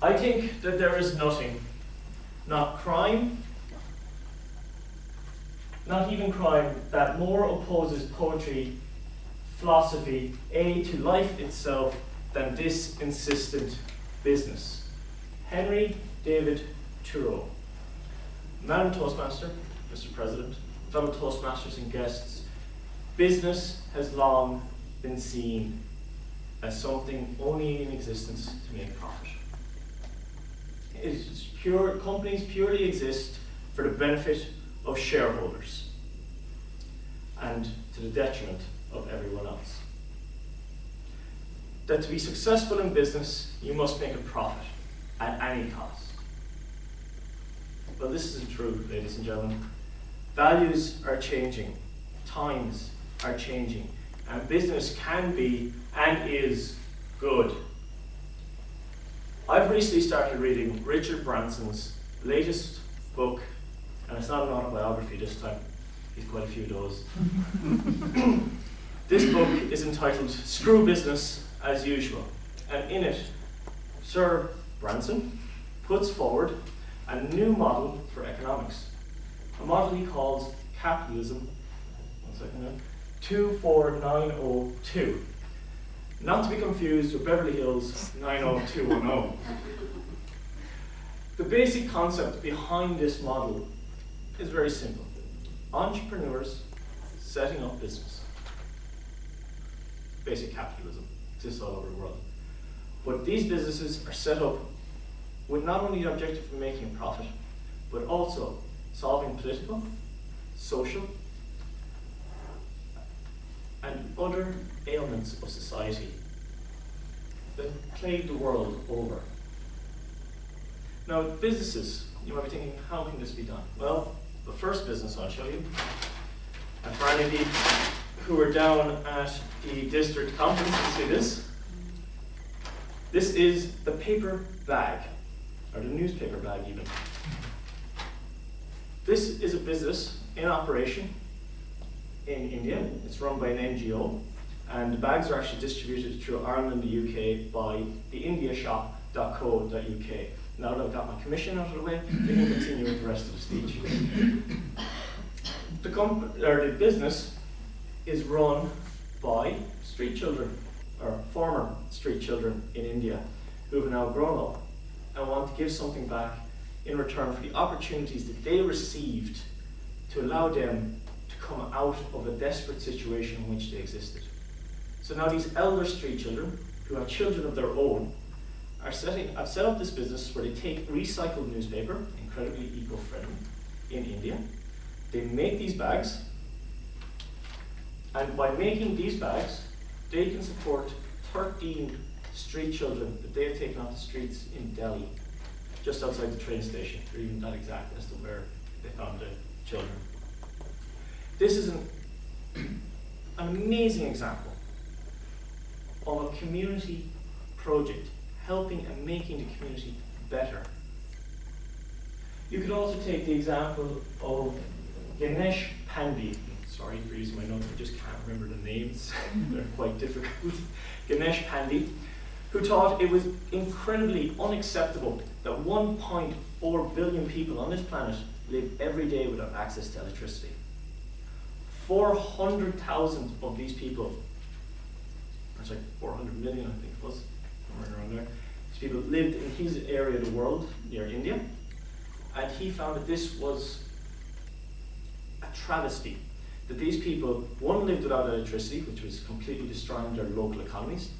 I think that there is nothing, not crime, not even crime, that more opposes poetry, philosophy, to life itself than this insistent business. Henry David Thoreau. Madam Toastmaster, Mr. President, fellow Toastmasters and guests, business has long been seen as something only in existence to make profit. Companies purely exist for the benefit of shareholders and to the detriment of everyone else. That to be successful in business, you must make a profit at any cost. Well, this isn't true, ladies and gentlemen. Values are changing, times are changing, and business can be and is good. I've recently started reading Richard Branson's latest book, and it's not an autobiography this time. He's quite a few of those. This book is entitled Screw Business as Usual, and in it, Sir Branson puts forward a new model for economics, a model he calls capitalism, 24902, not to be confused with Beverly Hills 90210. The basic concept behind this model is very simple. Entrepreneurs setting up business. Basic capitalism exists all over the world. But these businesses are set up with not only the objective of making a profit, but also solving political, social, and other ailments of society that plague the world over. Now, businesses, you might be thinking, how can this be done? Well, the first business I'll show you, and for any of you who are down at the district conference, you see this. This is the paper bag, or the newspaper bag even. This is a business in operation in India. It's run by an NGO, and the bags are actually distributed through Ireland and the UK by the indiashop.co.uk. Now that I've got my commission out of the way, we can continue with the rest of the speech. The business is run by street children, or former street children in India, who have now grown up and want to give something back in return for the opportunities that they received to allow them to come out of a desperate situation in which they existed. So now these elder street children, who have children of their own, I've set up this business where they take recycled newspaper, incredibly eco-friendly, in India. They make these bags, and by making these bags, they can support 13 street children that they have taken off the streets in Delhi, just outside the train station. They're even that exact as to where they found the children. This is an amazing example of a community project helping and making the community better. You could also take the example of Ganesh Pandey. Sorry for using my notes, I just can't remember the names. They're quite difficult. Ganesh Pandey, who thought it was incredibly unacceptable that 1.4 billion people on this planet live every day without access to electricity. 400,000 of these people, it's like 400 million I think it was, somewhere around there, these people lived in his area of the world, near India, and he found that this was a travesty. That these people, one, lived without electricity, which was completely destroying their local economies.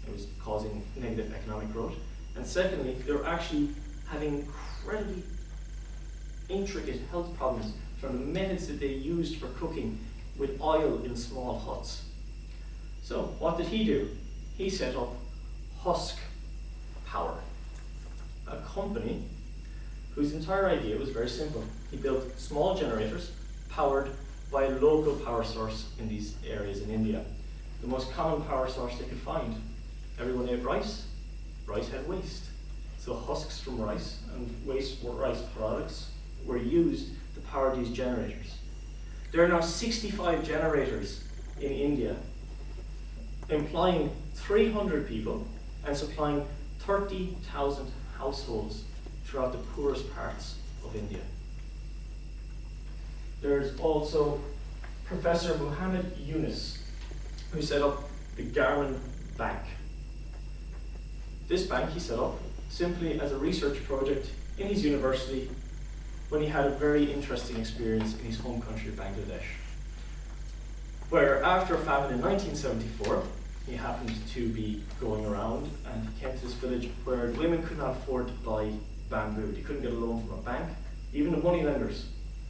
It was causing negative economic growth. And secondly, they were actually having incredibly intricate health problems from the methods that they used for cooking with oil in small huts. So what did he do? He set up Husk Power, a company whose entire idea was very simple. He built small generators powered by a local power source in these areas in India. The most common power source they could find. Everyone ate rice, rice had waste. So husks from rice and waste rice products were used to power these generators. There are now 65 generators in India, employing 300 people and supplying 30,000 households throughout the poorest parts of India. There's also Professor Muhammad Yunus, who set up the Garmin Bank. This bank he set up simply as a research project in his university when he had a very interesting experience in his home country, Bangladesh, where after a famine in 1974, he happened to be going around and he came to this village where women could not afford to buy bamboo. They couldn't get a loan from a bank. Even the money lenders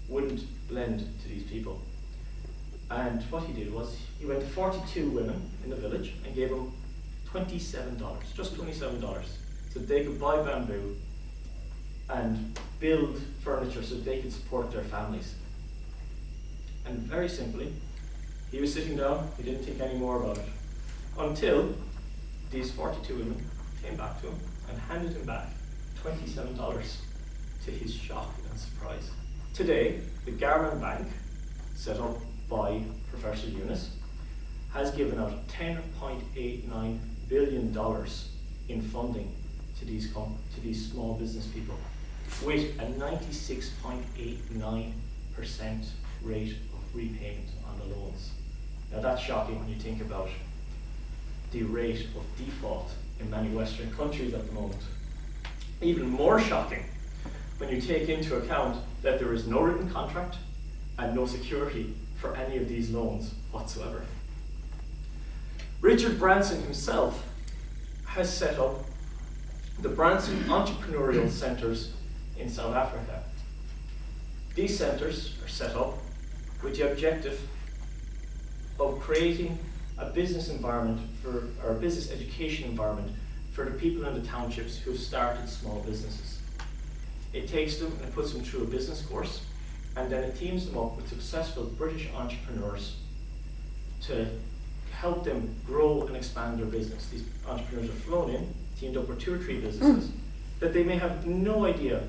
wouldn't lend to these people. And what he did was he went to 42 women in the village and gave them $27, just $27, so they could buy bamboo and build furniture so they could support their families. And very simply, he was sitting down, he didn't think any more about it, until these 42 women came back to him and handed him back $27 to his shock and surprise. Today, the Garmin Bank, set up by Professor Yunus, has given out $10.89 billion in funding to these small business people, with a 96.89% rate of repayment on the loans. Now that's shocking when you think about the rate of default in many Western countries at the moment. Even more shocking when you take into account that there is no written contract and no security for any of these loans whatsoever. Richard Branson himself has set up the Branson Entrepreneurial Centres in South Africa. These centres are set up with the objective of creating a business environment or a business education environment for the people in the townships who have started small businesses. It takes them and it puts them through a business course, and then it teams them up with successful British entrepreneurs to help them grow and expand their business. These entrepreneurs are flown in, teamed up with 2 or 3 businesses that they may have no idea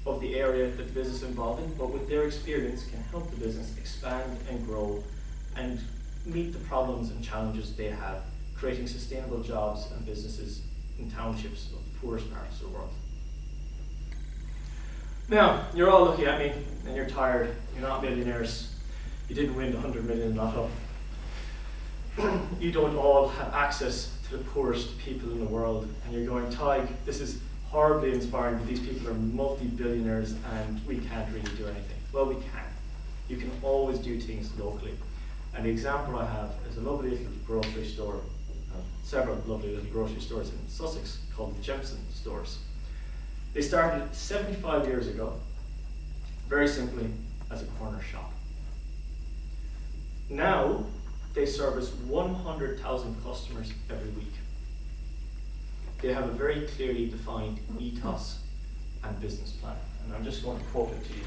of the area that the business is involved in, but with their experience can help the business expand and grow and meet the problems and challenges they have, creating sustainable jobs and businesses in townships of the poorest parts of the world. Now, you're all looking at me and you're tired, you're not millionaires, you didn't win the 100 million lotto. You don't all have access to the poorest people in the world, and you're going, Tig, this is horribly inspiring, but these people are multi-billionaires and we can't really do anything. Well, we can. You can always do things locally. And the example I have is a lovely little grocery store, several lovely little grocery stores in Sussex called the Jemson stores. They started 75 years ago, very simply as a corner shop. Now, they service 100,000 customers every week. They have a very clearly defined ethos and business plan. And I'm just going to quote it to you.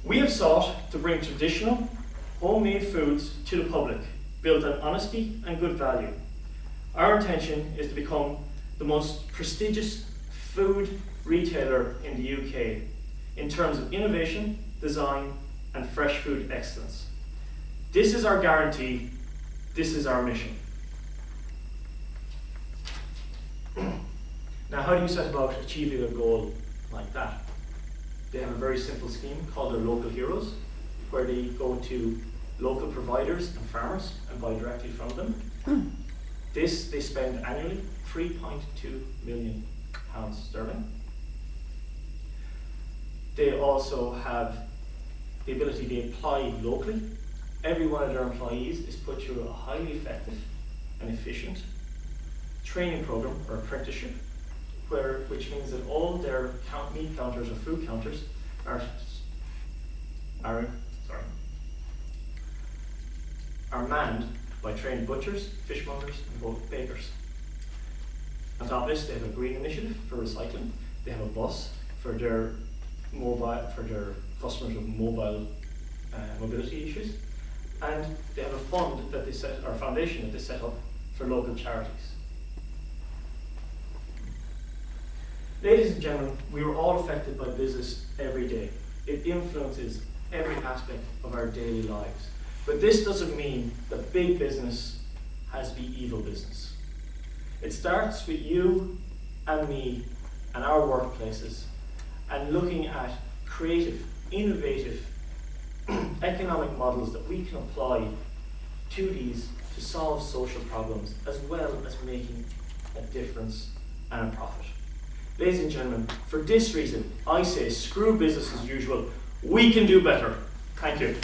We have sought to bring traditional, homemade foods to the public, built on honesty and good value. Our intention is to become the most prestigious food retailer in the UK in terms of innovation, design, and fresh food excellence. This is our guarantee, this is our mission. Now, how do you set about achieving a goal like that? They have a very simple scheme called their Local Heroes, where they go to local providers and farmers and buy directly from them. This they spend annually £3.2 million sterling. They also have the ability to apply locally. Every one of their employees is put through a highly effective and efficient training program or apprenticeship, which means that all their meat counters or food counters are manned by trained butchers, fishmongers, and bakers. On top of this, they have a green initiative for recycling. They have a bus for their customers with mobility issues, and they have a fund that they set, or foundation that they set up for local charities. Ladies and gentlemen, we are all affected by business every day. It influences every aspect of our daily lives. But this doesn't mean that big business has to be evil business. It starts with you and me and our workplaces, and looking at creative, innovative economic models that we can apply to these to solve social problems, as well as making a difference and a profit. Ladies and gentlemen, for this reason, I say screw business as usual. We can do better. Thank you.